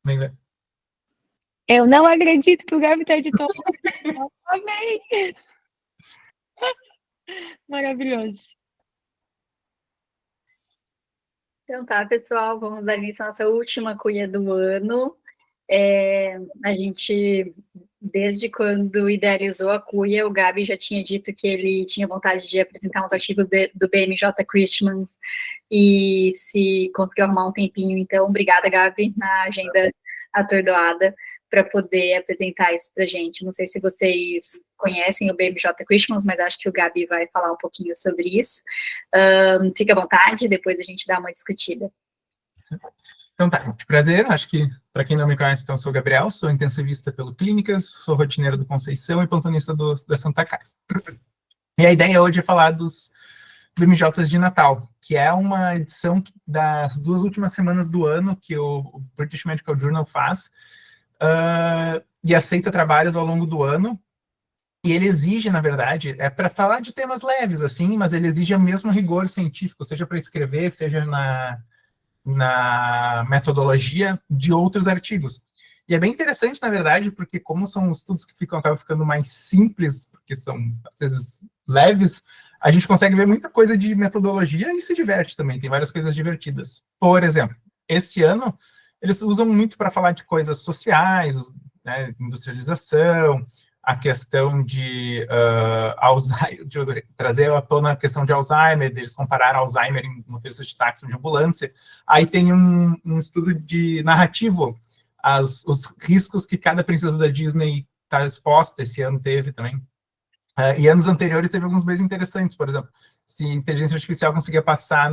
Bem, bem. Eu não acredito que o Gabi tá de top. Amém! Maravilhoso. Então tá, pessoal, vamos dar início à nossa última cunha do ano. A gente, desde quando idealizou a cuia, o Gabi já tinha dito que ele tinha vontade de apresentar uns artigos do BMJ Christmans, e se conseguiu arrumar um tempinho, então, obrigada, Gabi, na agenda atordoada, para poder apresentar isso para a gente. Não sei se vocês conhecem o BMJ Christmas, mas acho que o Gabi vai falar um pouquinho sobre isso. Fica à vontade, depois a gente dá uma discutida. Então tá, muito prazer, acho que para quem não me conhece, então eu sou o Gabriel, sou intensivista pelo Clínicas, sou rotineiro do Conceição e plantonista da Santa Casa. E a ideia hoje é falar dos BMJs de Natal, que é uma edição das 2 últimas semanas do ano que o British Medical Journal faz, e aceita trabalhos ao longo do ano, e ele exige, na verdade, é para falar de temas leves, assim, mas ele exige o mesmo rigor científico, seja para escrever, seja na metodologia de outros artigos. E é bem interessante, na verdade, porque como são estudos que acabam ficando mais simples, porque são, às vezes, leves, a gente consegue ver muita coisa de metodologia e se diverte também, tem várias coisas divertidas. Por exemplo, esse ano, eles usam muito para falar de coisas sociais, né, industrialização, a questão de trazer à tona a questão de Alzheimer, eles compararam Alzheimer em motoristas de táxi de ambulância. Aí tem um estudo de narrativo, os riscos que cada princesa da Disney está exposta, esse ano teve também. E anos anteriores teve alguns bem interessantes, por exemplo, se a inteligência artificial conseguia passar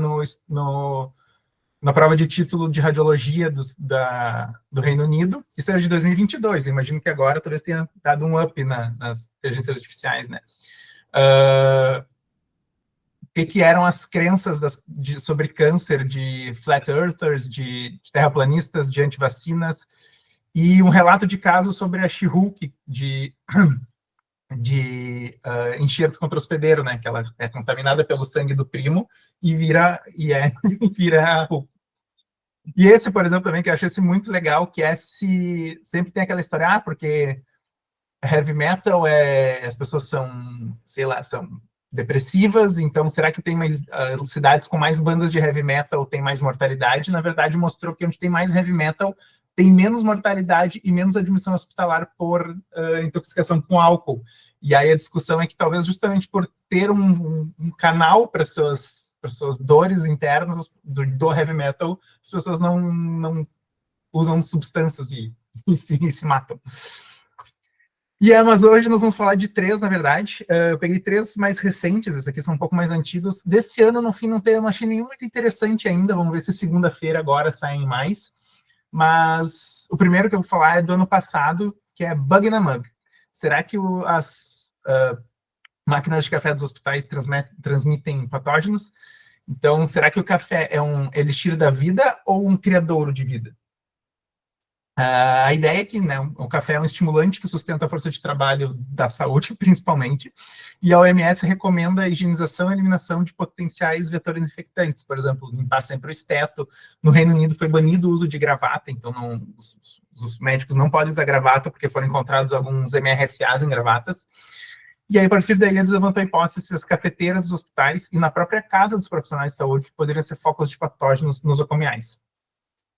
na prova de título de radiologia do Reino Unido, isso era de 2022, eu imagino que agora talvez tenha dado um up nas inteligências artificiais, né? O que eram as crenças sobre câncer de flat earthers, de terraplanistas, de antivacinas, e um relato de caso sobre a She-Hulk, de enxerto contra hospedeiro, né? Que ela é contaminada pelo sangue do primo e vira Hulk. E esse, por exemplo, também, que eu achei esse muito legal, que é sempre tem aquela história, porque heavy metal as pessoas são, sei lá, são depressivas, então será que tem mais cidades com mais bandas de heavy metal tem mais mortalidade? Na verdade, mostrou que onde tem mais heavy metal tem menos mortalidade e menos admissão hospitalar por intoxicação com álcool. E aí a discussão é que talvez justamente por ter um canal para suas dores internas do heavy metal, as pessoas não usam substâncias e se matam. Mas hoje nós vamos falar de 3, na verdade. Eu peguei 3 mais recentes, esses aqui são um pouco mais antigos. Desse ano, no fim, não achei nenhum muito interessante ainda. Vamos ver se segunda-feira agora saem mais. Mas o primeiro que eu vou falar é do ano passado, que é Bug na Mug. Será que as máquinas de café dos hospitais transmitem patógenos? Então, será que o café é um elixir da vida ou um criadouro de vida? A ideia é que, né, o café é um estimulante que sustenta a força de trabalho da saúde, principalmente, e a OMS recomenda a higienização e eliminação de potenciais vetores infectantes, por exemplo, limpar sempre o esteto. No Reino Unido foi banido o uso de gravata, então os médicos não podem usar gravata porque foram encontrados alguns MRSAs em gravatas. E aí, a partir daí, eles levantou a hipótese se as cafeteiras dos hospitais e na própria casa dos profissionais de saúde poderiam ser focos de patógenos nosocomiais.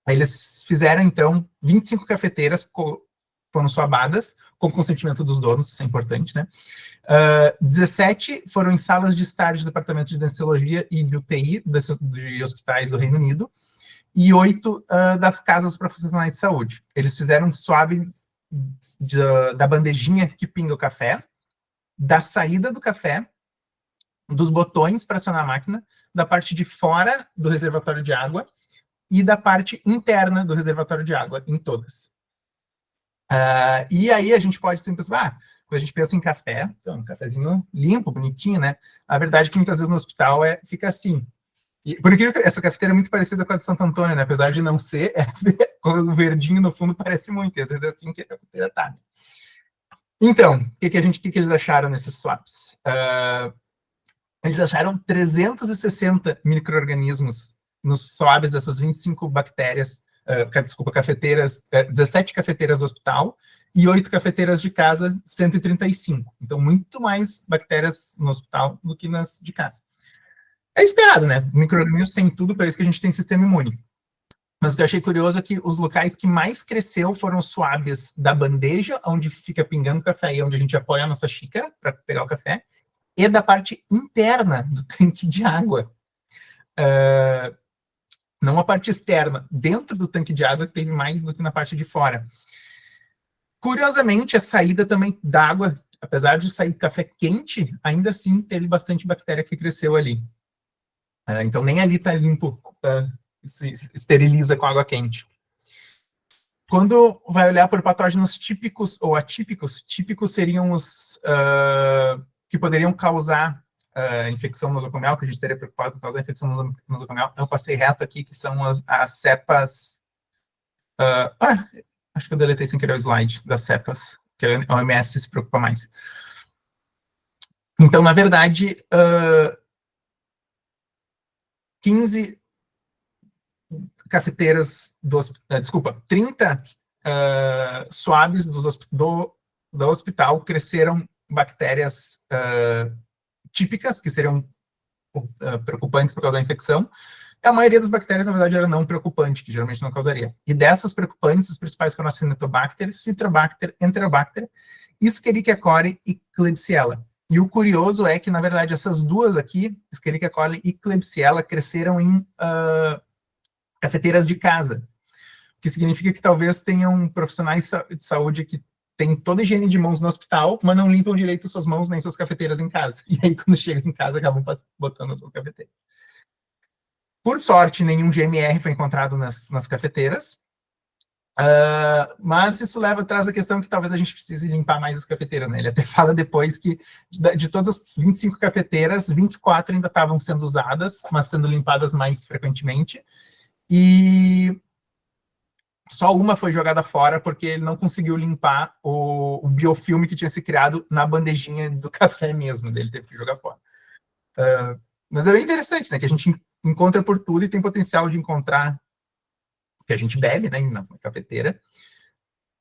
Eles fizeram, então, 25 cafeteiras foram suabadas, com consentimento dos donos, isso é importante, né? 17 foram em salas de estar de departamento de anestesiologia e de UTI de hospitais do Reino Unido, e 8 das casas profissionais de saúde. Eles fizeram um suave da bandejinha que pinga o café, da saída do café, dos botões para acionar a máquina, da parte de fora do reservatório de água, e da parte interna do reservatório de água, em todas. E aí a gente pode sempre pensar, quando a gente pensa em café, então, um cafezinho limpo, bonitinho, né? A verdade é que muitas vezes no hospital fica assim. E, por incrível que essa cafeteira é muito parecida com a de Santo Antônio, né? Apesar de não ser, o verdinho no fundo parece muito, e às vezes é assim que a cafeteira tá. Então, o que eles acharam nesses swaps? Eles acharam 360 micro-organismos nos swabs dessas 25 bactérias, cafeteiras, 17 cafeteiras do hospital e 8 cafeteiras de casa, 135. Então, muito mais bactérias no hospital do que nas de casa. É esperado, né? Micro-organismos tem tudo, para isso que a gente tem sistema imune. Mas o que eu achei curioso é que os locais que mais cresceu foram os swabs da bandeja, onde fica pingando café e onde a gente apoia a nossa xícara para pegar o café, e da parte interna do tanque de água. Não a parte externa. Dentro do tanque de água teve mais do que na parte de fora. Curiosamente, a saída também da água, apesar de sair café quente, ainda assim teve bastante bactéria que cresceu ali. Então nem ali está limpo, se esteriliza com água quente. Quando vai olhar por patógenos típicos ou atípicos, típicos seriam os que poderiam causar infecção nosocomial, que a gente teria preocupado com causar infecção nosocomial. Eu passei reto aqui, que são as cepas... acho que eu deletei sem querer o slide das cepas, que a OMS se preocupa mais. Então, na verdade, 15 cafeteiras, 30 swabs do hospital cresceram bactérias típicas, que seriam preocupantes por causar infecção. A maioria das bactérias, na verdade, era não preocupante, que geralmente não causaria. E dessas preocupantes, as principais foram a Acinetobacter, Citrobacter, Enterobacter, Escherichia coli e Klebsiella. E o curioso é que, na verdade, essas duas aqui, Escherichia coli e Klebsiella, cresceram em cafeteiras de casa, o que significa que talvez tenham profissionais de saúde que têm toda a higiene de mãos no hospital, mas não limpam direito suas mãos nem suas cafeteiras em casa. E aí, quando chegam em casa, acabam botando as suas cafeteiras. Por sorte, nenhum GMR foi encontrado nas cafeteiras, mas isso traz a questão que talvez a gente precise limpar mais as cafeteiras, né? Ele até fala depois que de todas as 25 cafeteiras, 24 ainda estavam sendo usadas, mas sendo limpadas mais frequentemente, e só uma foi jogada fora porque ele não conseguiu limpar o biofilme que tinha se criado na bandejinha do café mesmo, ele teve que jogar fora. Mas é bem interessante, né, que a gente encontra por tudo e tem potencial de encontrar o que a gente bebe, né, na cafeteira,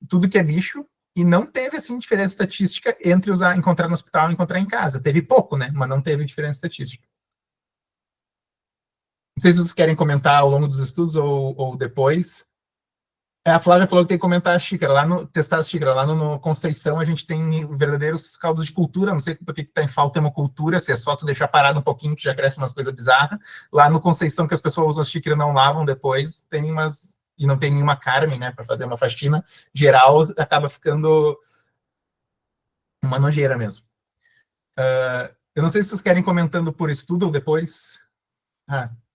tudo que é bicho, e não teve, assim, diferença estatística entre encontrar no hospital e encontrar em casa. Teve pouco, né, mas não teve diferença estatística. Não sei se vocês querem comentar ao longo dos estudos ou depois. A Flávia falou que tem que comentar a xícara, testar a xícara. Lá no Conceição a gente tem verdadeiros caldos de cultura, não sei por que está em falta hemocultura, se é só tu deixar parado um pouquinho que já cresce umas coisas bizarras. Lá no Conceição, que as pessoas usam a xícara e não lavam depois, tem umas... E não tem nenhuma Carmen, né, para fazer uma faxina geral, acaba ficando uma nojeira mesmo. Eu não sei se vocês querem comentando por estudo ou depois.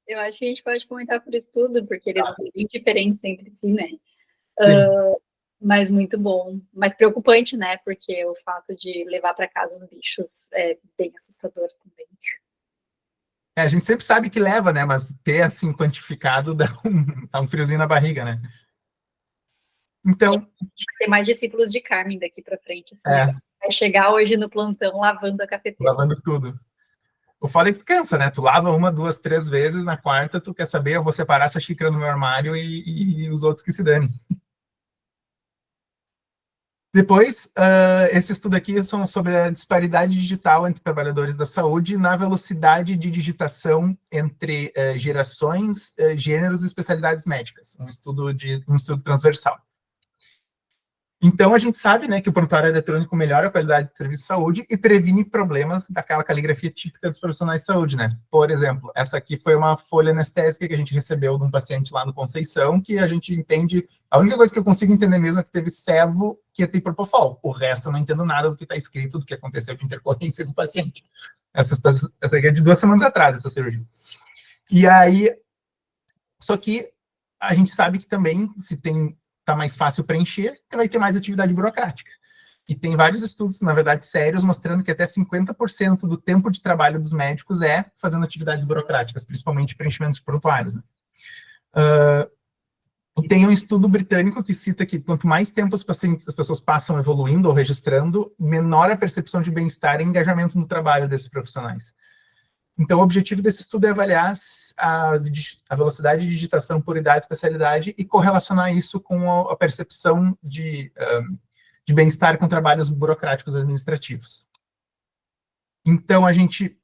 Eu acho que a gente pode comentar por estudo, porque eles são bem diferentes entre si, né? Mas muito bom. Mas preocupante, né? Porque o fato de levar para casa os bichos é bem assustador também. A gente sempre sabe que leva, né? Mas ter, assim, quantificado dá um friozinho na barriga, né? Então... A gente vai ter mais discípulos de Carmen daqui para frente. Assim, vai chegar hoje no plantão lavando a cafeteira. Lavando tudo. O foda é que cansa, né? Tu lava 1, 2, 3 vezes, na quarta tu quer saber, eu vou separar essa xícara no meu armário e os outros que se danem. Depois, esse estudo aqui são sobre a disparidade digital entre trabalhadores da saúde na velocidade de digitação entre gerações, gêneros e especialidades médicas. Um estudo transversal. Então, a gente sabe, né, que o prontuário eletrônico melhora a qualidade de serviço de saúde e previne problemas daquela caligrafia típica dos profissionais de saúde, né? Por exemplo, essa aqui foi uma folha anestésica que a gente recebeu de um paciente lá no Conceição, que a gente entende... A única coisa que eu consigo entender mesmo é que teve servo que tem propofol. O resto eu não entendo nada do que está escrito, do que aconteceu de intercorrência com o paciente. Essa aqui é de 2 semanas atrás, essa cirurgia. E aí... Só que a gente sabe que também, se está mais fácil preencher, vai ter mais atividade burocrática. E tem vários estudos, na verdade, sérios, mostrando que até 50% do tempo de trabalho dos médicos é fazendo atividades burocráticas, principalmente preenchimentos prontuários. Né? Tem um estudo britânico que cita que quanto mais tempo as pessoas passam evoluindo ou registrando, menor a percepção de bem-estar e engajamento no trabalho desses profissionais. Então, o objetivo desse estudo é avaliar a velocidade de digitação por idade e especialidade e correlacionar isso com a percepção de bem-estar com trabalhos burocráticos administrativos. Então, a gente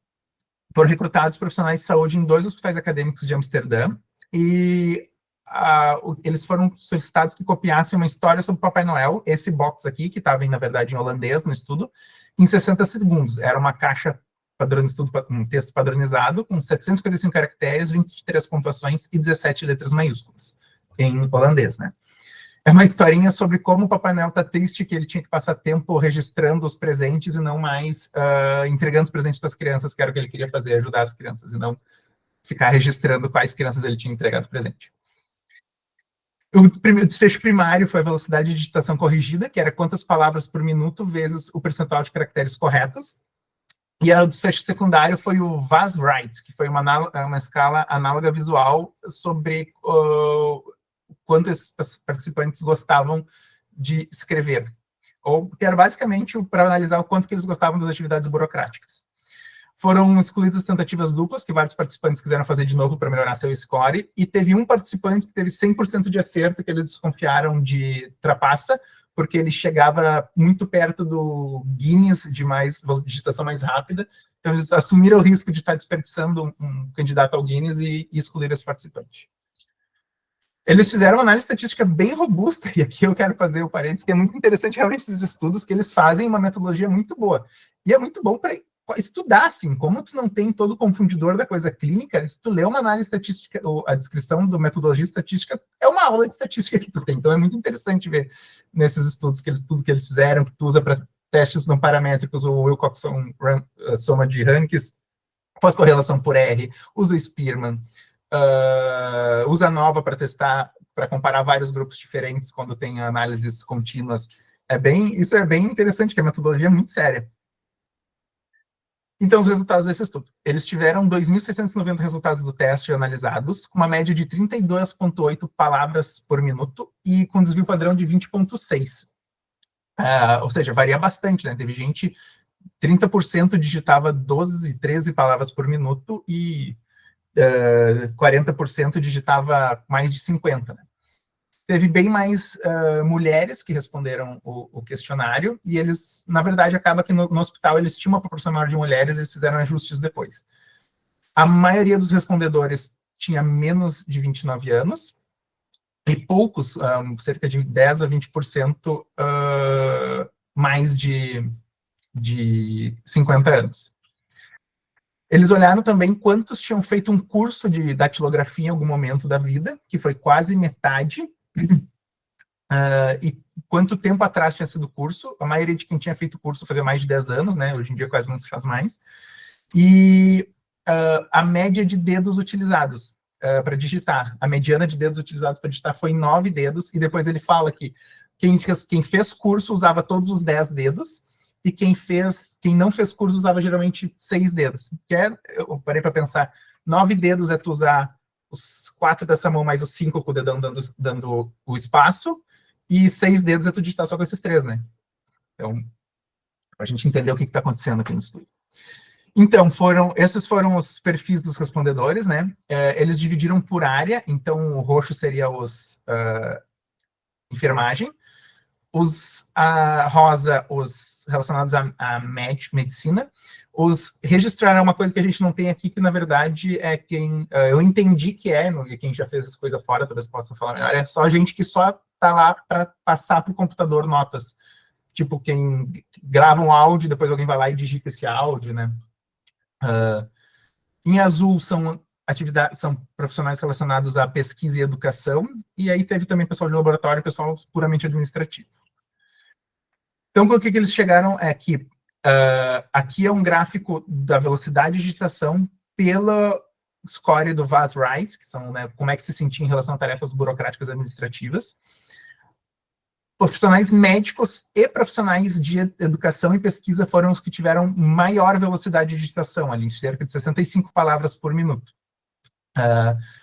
foram recrutados profissionais de saúde em 2 hospitais acadêmicos de Amsterdã e eles foram solicitados que copiassem uma história sobre o Papai Noel, esse box aqui, que estava, na verdade, em holandês no estudo, em 60 segundos. Era uma caixa um texto padronizado, com 755 caracteres, 23 pontuações e 17 letras maiúsculas, em holandês, né? É uma historinha sobre como o Papai Noel está triste, que ele tinha que passar tempo registrando os presentes e não mais entregando os presentes para as crianças, que era o que ele queria fazer, ajudar as crianças, e não ficar registrando quais crianças ele tinha entregado o presente. O primeiro desfecho primário foi a velocidade de digitação corrigida, que era quantas palavras por minuto vezes o percentual de caracteres corretos. E o desfecho secundário foi o VAS-Right, que foi uma escala análoga visual sobre quanto esses participantes gostavam de escrever. Que era basicamente para analisar o quanto que eles gostavam das atividades burocráticas. Foram excluídas tentativas duplas, que vários participantes quiseram fazer de novo para melhorar seu score, e teve um participante que teve 100% de acerto, que eles desconfiaram de trapaça, porque ele chegava muito perto do Guinness de digitação mais rápida, então eles assumiram o risco de estar desperdiçando um candidato ao Guinness e excluíram esse participante. Eles fizeram uma análise estatística bem robusta, e aqui eu quero fazer o parênteses, que é muito interessante realmente esses estudos, que eles fazem uma metodologia muito boa. E é muito bom para estudar, assim, como tu não tem todo o confundidor da coisa clínica, se tu lê uma análise estatística, ou a descrição da metodologia estatística, é uma aula de estatística que tu tem. Então é muito interessante ver nesses estudos tudo que eles fizeram, que tu usa para testes não paramétricos, o Wilcoxon soma de rankings, pós-correlação por R, usa Spearman, usa a Nova para testar, para comparar vários grupos diferentes quando tem análises contínuas. Isso é bem interessante, que a metodologia é muito séria. Então, os resultados desse estudo. Eles tiveram 2.690 resultados do teste analisados, com uma média de 32,8 palavras por minuto e com desvio padrão de 20,6. Ou seja, varia bastante, né? Teve gente, 30% digitava 12, 13 palavras por minuto e 40% digitava mais de 50, né? Teve bem mais mulheres que responderam o questionário, e eles, na verdade, acaba que no hospital eles tinham uma proporção maior de mulheres, eles fizeram ajustes depois. A maioria dos respondedores tinha menos de 29 anos, e poucos, cerca de 10 a 20%, mais de 50 anos. Eles olharam também quantos tinham feito um curso de datilografia em algum momento da vida, que foi quase metade, e quanto tempo atrás tinha sido o curso. A maioria de quem tinha feito o curso fazia mais de 10 anos, né? Hoje em dia quase não se faz mais. E a média de dedos utilizados para digitar, a mediana de dedos utilizados para digitar foi 9 dedos, e depois ele fala que quem fez curso usava todos os 10 dedos, e quem não fez curso usava geralmente 6 dedos. Eu parei para pensar, 9 dedos é tu usar os 4 dessa mão mais os 5 com o dedão dando o espaço, e 6 dedos é tu digitar só com esses 3, né? Então, a gente entender o que está acontecendo aqui no estudo. Então, esses foram os perfis dos respondedores, né? Eles dividiram por área, então o roxo seria os enfermagem, a rosa, os relacionados à medicina. Os registraram uma coisa que a gente não tem aqui, que na verdade é quem eu entendi que e quem já fez coisa fora, talvez possa falar melhor, é só gente que só tá lá para passar para o computador notas, tipo quem grava um áudio, depois alguém vai lá e digita esse áudio, né? Em azul são profissionais relacionados à pesquisa e educação, e aí teve também pessoal de laboratório e pessoal puramente administrativo. Então, o que eles chegaram é que aqui é um gráfico da velocidade de digitação pela score do VAS-Right, que são, né, como é que se sentia em relação a tarefas burocráticas administrativas. Profissionais médicos e profissionais de educação e pesquisa foram os que tiveram maior velocidade de digitação, ali, cerca de 65 palavras por minuto.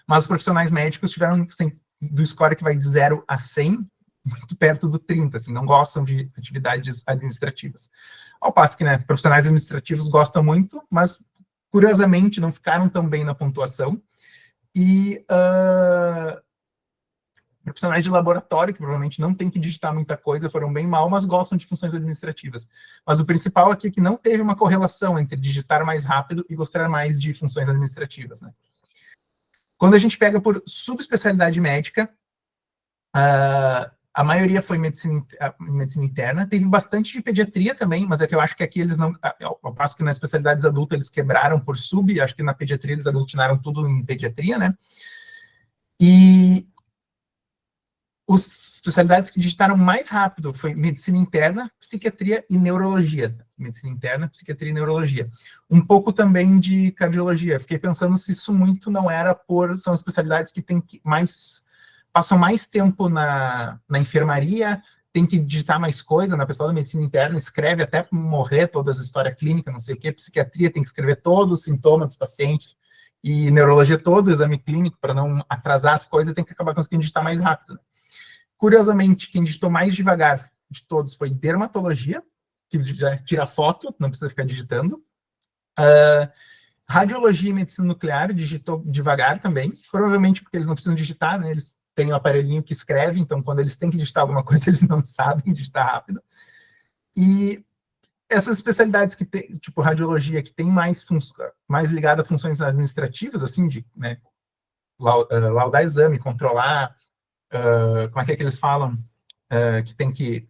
Mas os profissionais médicos tiveram, assim, do score que vai de 0 a 100, muito perto do 30, assim, não gostam de atividades administrativas. Ao passo que, né, profissionais administrativos gostam muito, mas curiosamente, não ficaram tão bem na pontuação, e profissionais de laboratório, que provavelmente não tem que digitar muita coisa, foram bem mal, mas gostam de funções administrativas. Mas o principal aqui é que não teve uma correlação entre digitar mais rápido e gostar mais de funções administrativas, né? Quando a gente pega por subespecialidade médica, a maioria foi medicina interna, teve bastante de pediatria também, mas é que eu acho que aqui eles não, ao passo que nas especialidades adultas eles quebraram por sub, acho que na pediatria eles aglutinaram tudo em pediatria, né? E as especialidades que digitaram mais rápido foi medicina interna, psiquiatria e neurologia. Medicina interna, psiquiatria e neurologia. Um pouco também de cardiologia. Fiquei pensando se isso muito não era são especialidades que passam mais tempo na enfermaria, tem que digitar mais coisa, na pessoa da medicina interna escreve até morrer todas as histórias clínicas, não sei o quê. Psiquiatria tem que escrever todos os sintomas dos pacientes. E neurologia todo, exame clínico, para não atrasar as coisas, tem que acabar conseguindo digitar mais rápido, né? Curiosamente, quem digitou mais devagar de todos foi dermatologia, que já tira foto, não precisa ficar digitando. Radiologia e medicina nuclear digitou devagar também, provavelmente porque eles não precisam digitar, né? Eles têm um aparelhinho que escreve, então quando eles têm que digitar alguma coisa, eles não sabem digitar rápido. E essas especialidades que tem, tipo radiologia, que tem mais ligada a funções administrativas, assim, de, né, laudar exame, controlar, como é que eles falam, que tem que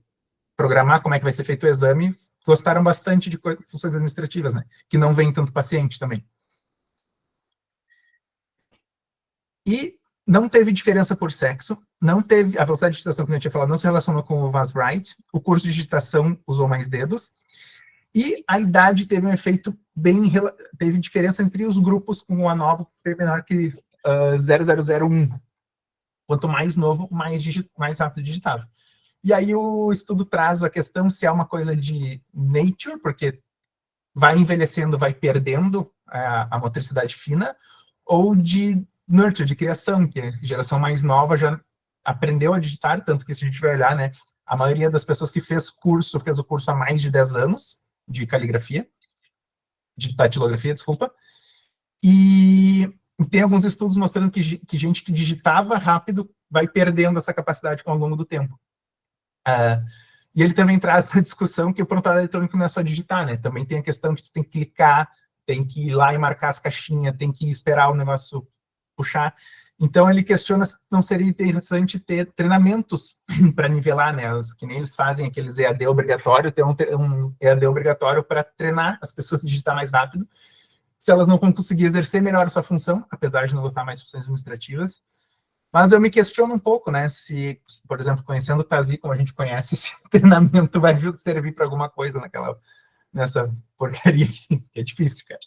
programar como é que vai ser feito o exame, gostaram bastante de funções administrativas, né? Que não vem tanto paciente também. E não teve diferença por sexo, não teve, a velocidade de digitação que eu tinha falado não se relacionou com o VAS Write, o curso de digitação usou mais dedos, e a idade teve um efeito teve diferença entre os grupos com o A9 menor que 0001. Quanto mais novo, mais rápido digitava. E aí o estudo traz a questão se é uma coisa de nature, porque vai envelhecendo, vai perdendo a motricidade fina, ou de nurture, de criação, que a geração mais nova já aprendeu a digitar, tanto que se a gente vai olhar, né, a maioria das pessoas que fez o curso há mais de 10 anos, de caligrafia, de datilografia, desculpa, e tem alguns estudos mostrando que gente que digitava rápido vai perdendo essa capacidade ao longo do tempo. E ele também traz na discussão que o prontuário eletrônico não é só digitar, né? Também tem a questão que tu tem que clicar, tem que ir lá e marcar as caixinhas, tem que esperar o negócio puxar. Então ele questiona se não seria interessante ter treinamentos para nivelar, né? Que nem eles fazem aqueles EAD obrigatório, ter um EAD obrigatório para treinar as pessoas a digitar mais rápido, se elas não vão conseguir exercer melhor a sua função, apesar de não botar mais funções administrativas. Mas eu me questiono um pouco, né, se, por exemplo, conhecendo o Tazi como a gente conhece, se o treinamento vai servir para alguma coisa nessa porcaria aqui, que é difícil, cara.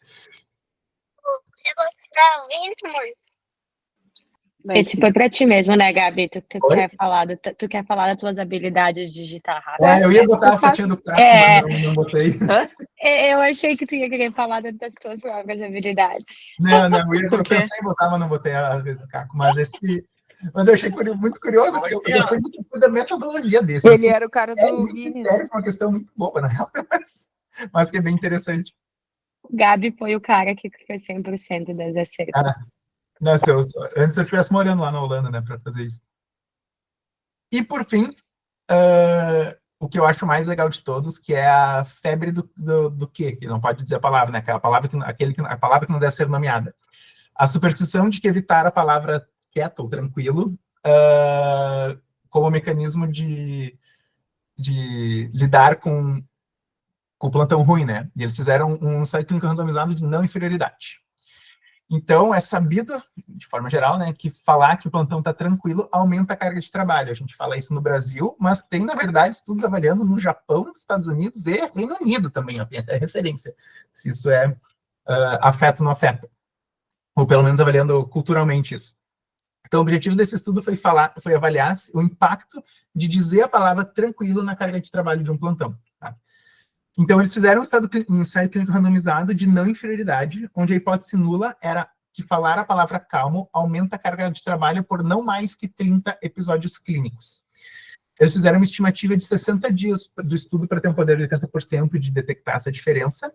Esse foi para ti mesmo, né, Gabi? Tu quer falar das tuas habilidades de digitar rápido? Eu ia botar a fotinha do Caco, mas não botei. Eu achei que tu ia querer falar das tuas próprias habilidades. Não, eu pensei em botar, mas não botei a vez do Caco. Mas eu achei muito curioso, assim, eu gostei muito da metodologia desse. Ele era o cara do Guinness. Sério, foi uma questão muito boba, na real, mas que é bem interessante. O Gabi foi o cara que fez 100% das acertos. Nossa, antes eu estivesse morando lá na Holanda, né, para fazer isso. E, por fim, o que eu acho mais legal de todos, que é a febre do quê? Que não pode dizer a palavra, né? Aquela palavra a palavra que não deve ser nomeada. A superstição de que evitar a palavra quieto ou tranquilo como mecanismo de lidar com o plantão ruim, né? E eles fizeram um ensaio clínico randomizado de não inferioridade. Então, é sabido, de forma geral, né, que falar que o plantão está tranquilo aumenta a carga de trabalho. A gente fala isso no Brasil, mas tem, na verdade, estudos avaliando no Japão, Estados Unidos e Reino Unido também, ó, tem até referência, se isso afeta ou não afeta. Ou pelo menos avaliando culturalmente isso. Então, o objetivo desse estudo foi avaliar o impacto de dizer a palavra tranquilo na carga de trabalho de um plantão. Tá? Então, eles fizeram um ensaio clínico randomizado de não inferioridade, onde a hipótese nula era que falar a palavra calmo aumenta a carga de trabalho por não mais que 30 episódios clínicos. Eles fizeram uma estimativa de 60 dias do estudo para ter um poder de 80% de detectar essa diferença,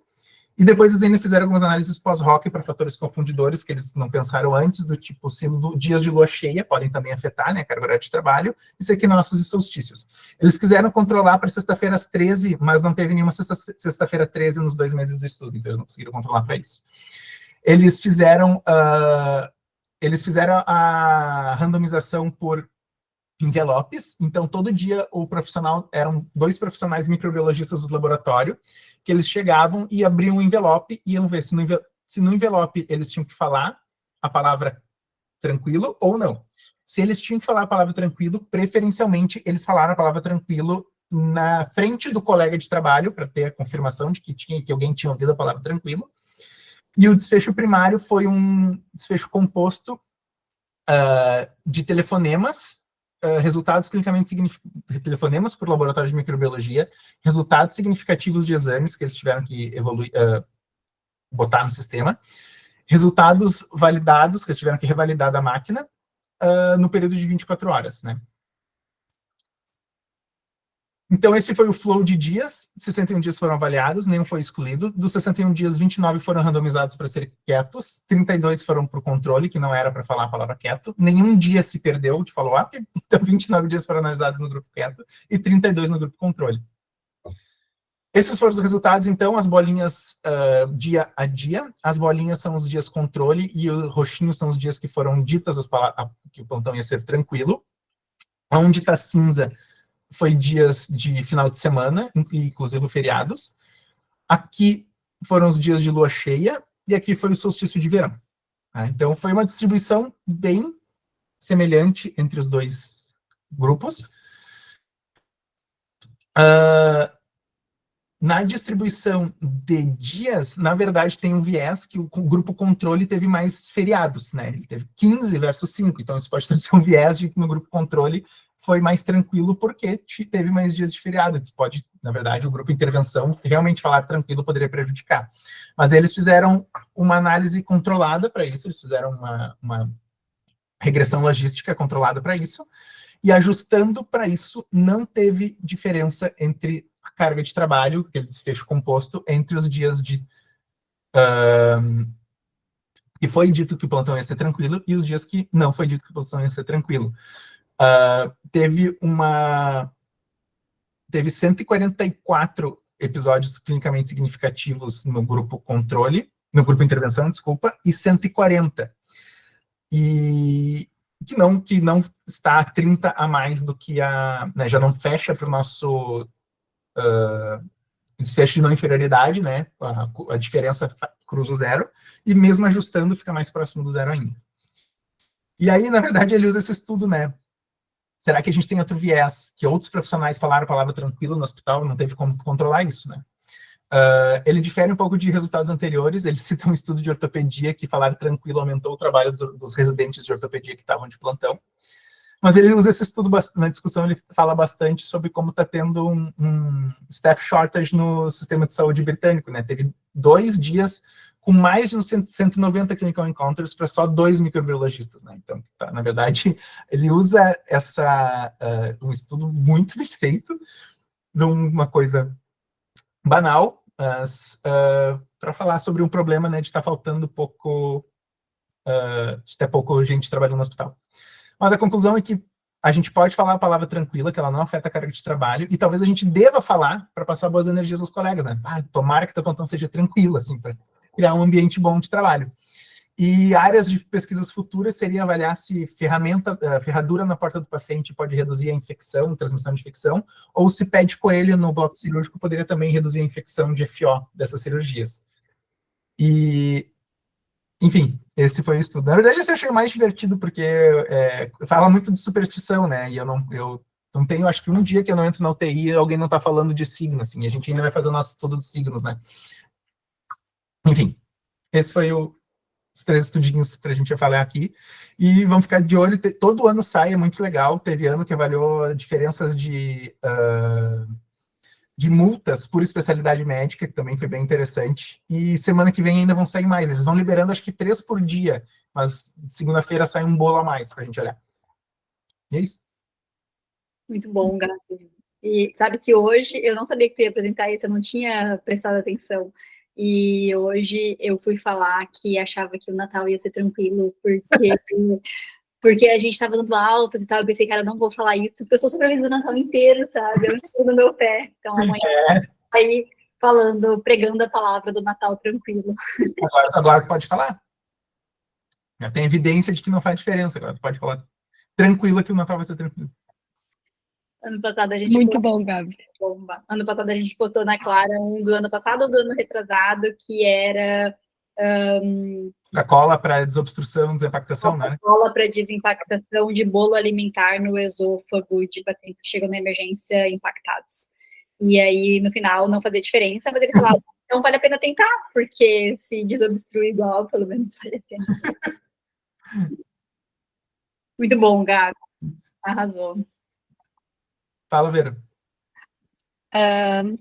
E depois eles ainda fizeram algumas análises pós-hoc para fatores confundidores que eles não pensaram antes, do tipo, se dias de lua cheia podem também afetar, né, a carga horária de trabalho, e equinócios e solstícios. Eles quiseram controlar para sexta-feira às 13, mas não teve nenhuma sexta-feira 13 nos 2 meses do estudo, então eles não conseguiram controlar para isso. Eles fizeram a randomização por envelopes, então todo dia o profissional, eram 2 profissionais microbiologistas do laboratório, que eles chegavam e abriam um envelope e iam ver se no envelope eles tinham que falar a palavra tranquilo ou não. Se eles tinham que falar a palavra tranquilo, preferencialmente eles falaram a palavra tranquilo na frente do colega de trabalho, para ter a confirmação de que alguém tinha ouvido a palavra tranquilo. E o desfecho primário foi um desfecho composto de telefonemas, resultados clinicamente significativos, telefonemas por laboratório de microbiologia, resultados significativos de exames que eles tiveram que botar no sistema, resultados validados, que eles tiveram que revalidar da máquina, no período de 24 horas, né? Então, esse foi o flow de dias, 61 dias foram avaliados, nenhum foi excluído. Dos 61 dias, 29 foram randomizados para ser quietos, 32 foram para o controle, que não era para falar a palavra quieto. Nenhum dia se perdeu de follow-up, então 29 dias foram analisados no grupo quieto e 32 no grupo controle. Esses foram os resultados, então, as bolinhas dia a dia, as bolinhas são os dias controle e o roxinho são os dias que foram ditas as palavras, que o plantão ia ser tranquilo. Onde está cinza foi dias de final de semana, inclusive feriados. Aqui foram os dias de lua cheia, e aqui foi o solstício de verão. Tá? Então, foi uma distribuição bem semelhante entre os 2 grupos. Na distribuição de dias, na verdade, tem um viés que o grupo controle teve mais feriados, né? Ele teve 15 versus 5, então isso pode trazer um viés de que no grupo controle foi mais tranquilo porque teve mais dias de feriado, que pode, na verdade, o grupo intervenção, realmente falar tranquilo poderia prejudicar. Mas eles fizeram uma análise controlada para isso, eles fizeram uma regressão logística controlada para isso, e ajustando para isso, não teve diferença entre a carga de trabalho, aquele desfecho composto, entre os dias de que foi dito que o plantão ia ser tranquilo e os dias que não foi dito que o plantão ia ser tranquilo. Teve 144 episódios clinicamente significativos no grupo controle, no grupo intervenção, desculpa, e 140. E que não está 30 a mais do que né, já não fecha para o nosso desfecho de não inferioridade, né, a diferença cruza o 0, e mesmo ajustando fica mais próximo do 0 ainda. E aí, na verdade, ele usa esse estudo, né, será que a gente tem outro viés, que outros profissionais falaram a palavra tranquilo no hospital, não teve como controlar isso, né? Ele difere um pouco de resultados anteriores, ele cita um estudo de ortopedia que falar tranquilo aumentou o trabalho dos residentes de ortopedia que estavam de plantão, mas ele usa esse estudo, na discussão ele fala bastante sobre como está tendo um staff shortage no sistema de saúde britânico, né? Teve 2 dias com mais de 190 clinical encounters para só 2 microbiologistas, né? Então, tá, na verdade, ele usa um estudo muito bem feito de uma coisa banal, mas para falar sobre um problema, né, de estar faltando de ter pouco gente trabalhando no hospital. Mas a conclusão é que a gente pode falar a palavra tranquila, que ela não afeta a carga de trabalho, e talvez a gente deva falar para passar boas energias aos colegas, né? Tomara que teu plantão seja tranquilo, assim, para criar um ambiente bom de trabalho. E áreas de pesquisas futuras seria avaliar se ferradura na porta do paciente pode reduzir a infecção, transmissão de infecção, ou se pé de coelho no bloco cirúrgico poderia também reduzir a infecção de FO dessas cirurgias. E, enfim, esse foi o estudo. Na verdade, esse eu achei mais divertido, porque fala muito de superstição, né? E eu não tenho, acho que um dia que eu não entro na UTI, alguém não está falando de signo, assim, a gente ainda vai fazer o nosso estudo dos signos, né? Enfim, esse foi os 3 estudinhos para a gente falar aqui, e vamos ficar de olho, todo ano sai, é muito legal, teve ano que avaliou diferenças de multas por especialidade médica, que também foi bem interessante, e semana que vem ainda vão sair mais, eles vão liberando acho que 3 por dia, mas segunda-feira sai um bolo a mais para a gente olhar. E é isso. Muito bom, Gabi. E sabe que hoje eu não sabia que tu ia apresentar isso, eu não tinha prestado atenção. e hoje eu fui falar que achava que o Natal ia ser tranquilo, porque a gente estava dando altas e tal, eu pensei, cara, eu não vou falar isso, porque eu sou supervisora o Natal inteiro, sabe? Eu estou no meu pé, então amanhã aí falando, pregando a palavra do Natal tranquilo. Agora tu pode falar. Já tem evidência de que não faz diferença, agora tu pode falar tranquilo que o Natal vai ser tranquilo. Ano passado a gente Muito bom, Gabi. bomba. Ano passado a gente postou na Clara um do ano passado ou do ano retrasado, que era A cola para desobstrução, desempactação, né? cola para desimpactação de bolo alimentar no esôfago de pacientes que chegam na emergência impactados. E aí, no final, não fazia diferença, mas eles falavam, então vale a pena tentar, porque se desobstrui igual, pelo menos vale a pena. Muito bom, Gabi. Arrasou. Fala, Vera.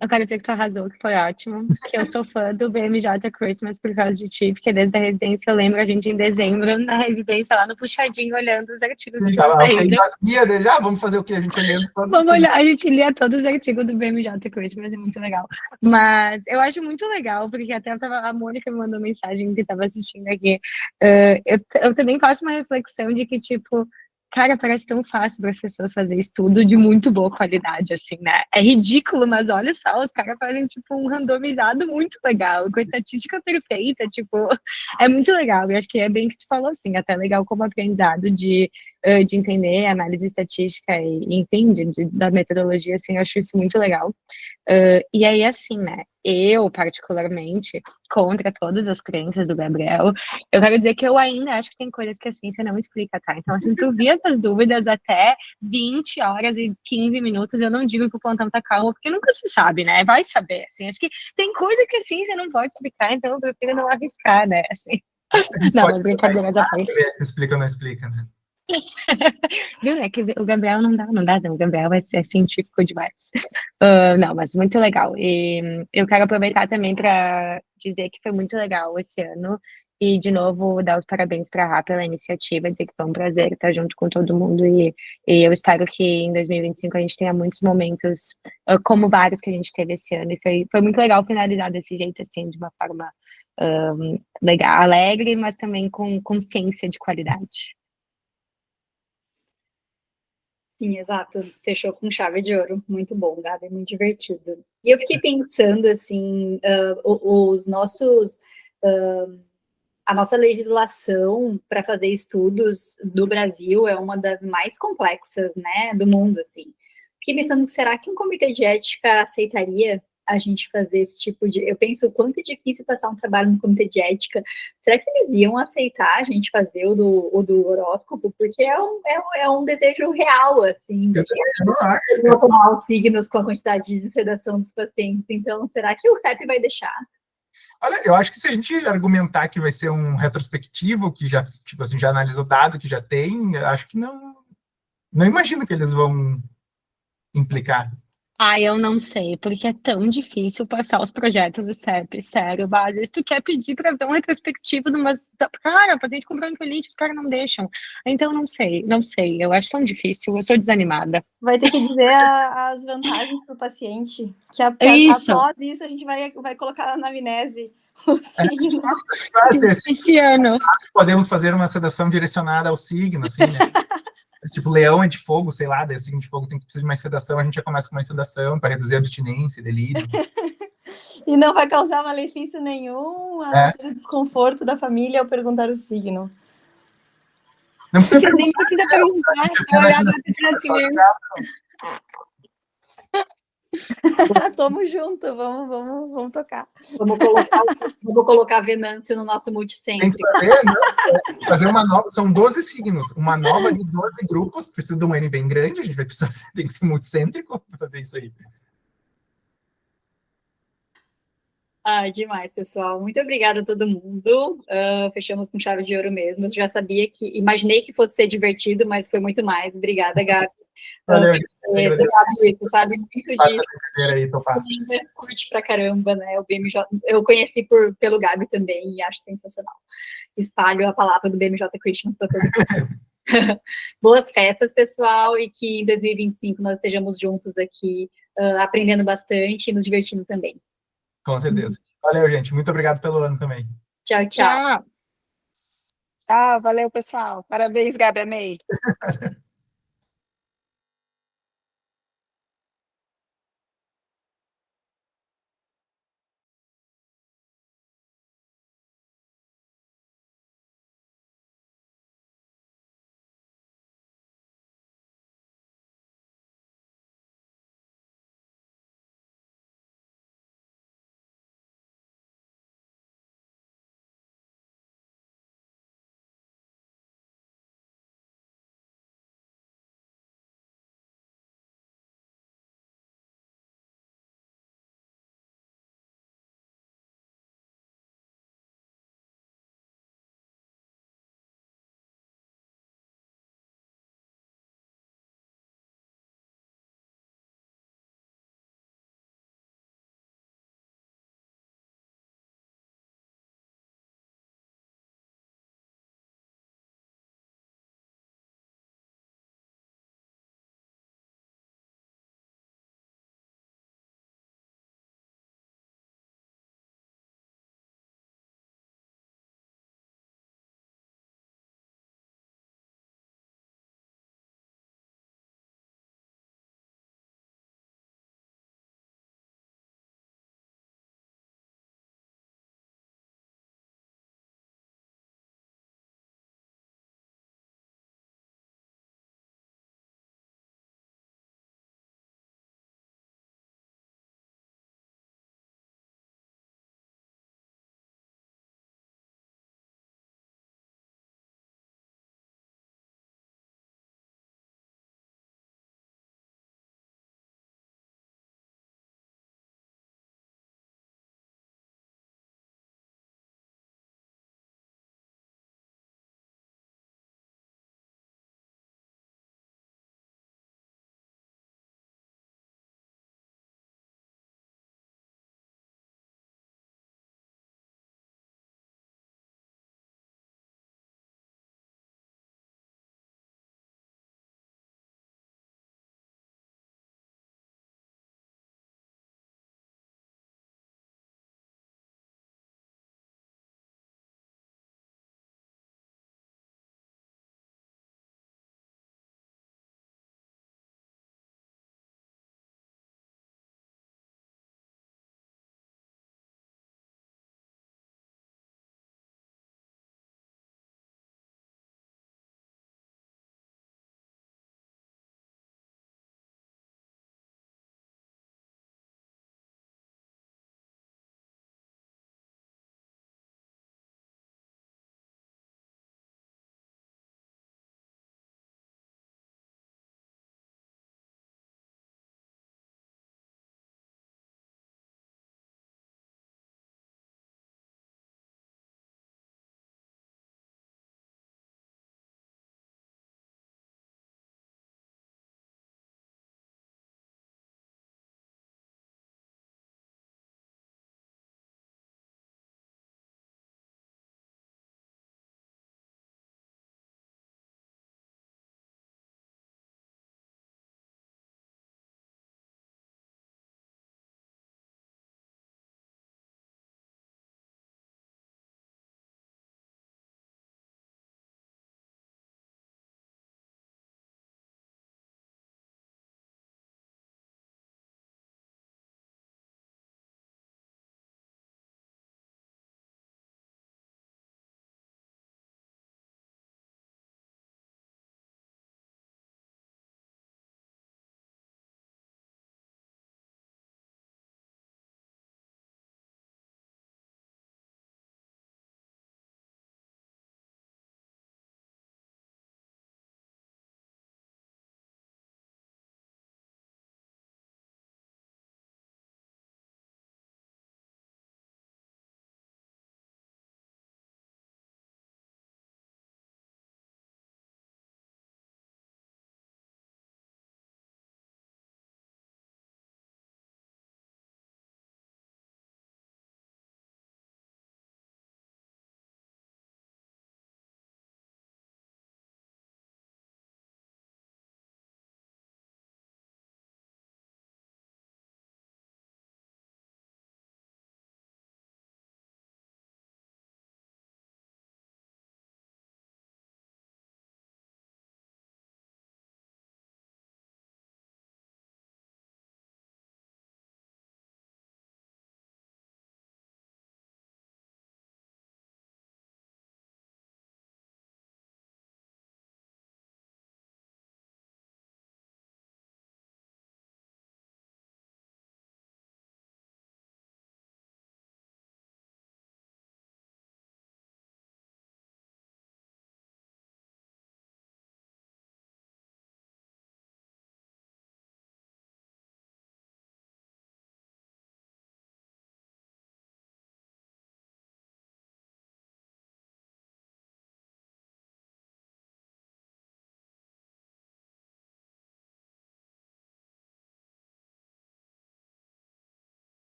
Eu quero dizer que tu arrasou, que foi ótimo, que eu sou fã do BMJ Christmas por causa de ti, porque desde a residência eu lembro a gente em dezembro, na residência, lá no puxadinho, olhando os artigos que tinham saído. Vamos fazer o que? A gente olhando todos Vamos olhar, a gente lia todos os artigos do BMJ Christmas, é muito legal. Mas eu acho muito legal, porque até a Mônica me mandou mensagem que estava assistindo aqui. Eu também faço uma reflexão de que, tipo, cara, parece tão fácil para as pessoas fazer estudo de muito boa qualidade, assim, né? É ridículo, mas olha só, os caras fazem, tipo, um randomizado muito legal, com estatística perfeita, tipo, é muito legal. E acho que é bem que tu falou, assim, até legal como aprendizado de entender análise estatística e enfim, da metodologia, assim, eu acho isso muito legal. E aí, assim, né, eu, particularmente, contra todas as crenças do Gabriel, eu quero dizer que eu ainda acho que tem coisas que a ciência não explica, tá? Então, assim, tu via as dúvidas até 20 horas e 15 minutos, eu não digo que o plantão tá calmo, porque nunca se sabe, né? Vai saber, assim, acho que tem coisa que a ciência não pode explicar, então eu prefiro não arriscar, né, assim. Não, mas brincadeiras à parte. Se explica ou não explica, né? Viu, né? Que o Gabriel não dá, não. O Gabriel vai ser científico demais. Não, mas muito legal. E eu quero aproveitar também para dizer que foi muito legal esse ano. E, de novo, dar os parabéns para a Rá pela iniciativa, dizer que foi um prazer estar junto com todo mundo. E eu espero que em 2025 a gente tenha muitos momentos, como vários que a gente teve esse ano. E foi muito legal finalizar desse jeito, assim, de uma forma legal, alegre, mas também com consciência de qualidade. Sim, exato. Fechou com chave de ouro. Muito bom, Gabi, muito divertido. E eu fiquei pensando, assim, os nossos... a nossa legislação para fazer estudos do Brasil é uma das mais complexas, né, do mundo, assim. Fiquei pensando, será que um comitê de ética aceitaria a gente fazer esse tipo de... Eu penso o quanto é difícil passar um trabalho no comitê de ética. Será que eles iam aceitar a gente fazer o do horóscopo? Porque é um desejo real, assim, de tomar os signos com a quantidade de sedação dos pacientes. Então, será que o CEP vai deixar? Olha, eu acho que se a gente argumentar que vai ser um retrospectivo, que já, tipo assim, já analisou dado que já tem, acho que não imagino que eles vão implicar. Eu não sei, porque é tão difícil passar os projetos do CEP, sério, às vezes tu quer pedir para ver um retrospectivo de umas... Cara, paciente com bronquiolite, os caras não deixam. Então, não sei, eu acho tão difícil, eu sou desanimada. Vai ter que dizer as vantagens para o paciente, que após isso a gente vai colocar na anamnese o signo. Esse ano. Podemos fazer uma sedação direcionada ao signo, assim, né? Tipo, leão é de fogo, sei lá, daí o signo de fogo precisa de mais sedação, a gente já começa com mais sedação para reduzir a abstinência, delírio. E não vai causar malefício nenhum, a não ser o desconforto da família ao perguntar o signo. Não precisa perguntar. Nem precisa perguntar, Tamo junto, vamos tocar. Vamos colocar Venâncio no nosso multicêntrico. Tem que fazer uma nova, são 12 signos, uma nova de 12 grupos, precisa de um N bem grande, a gente vai precisar, tem que ser multicêntrico para fazer isso aí. Demais, pessoal. Muito obrigada a todo mundo. Fechamos com chave de ouro mesmo. Eu já sabia imaginei que fosse ser divertido, mas foi muito mais. Obrigada, Gabi. Valeu. Tu sabe muito disso. Aí, curte pra caramba, né? O BMJ, eu conheci pelo Gabi também e acho sensacional. Espalho a palavra do BMJ Christmas para todo mundo. Boas festas, pessoal, e que em 2025 nós estejamos juntos aqui, aprendendo bastante e nos divertindo também. Com certeza. Valeu, gente. Muito obrigado pelo ano também. Tchau, tchau. Tchau. Tchau, valeu, pessoal. Parabéns, Gabi, amei.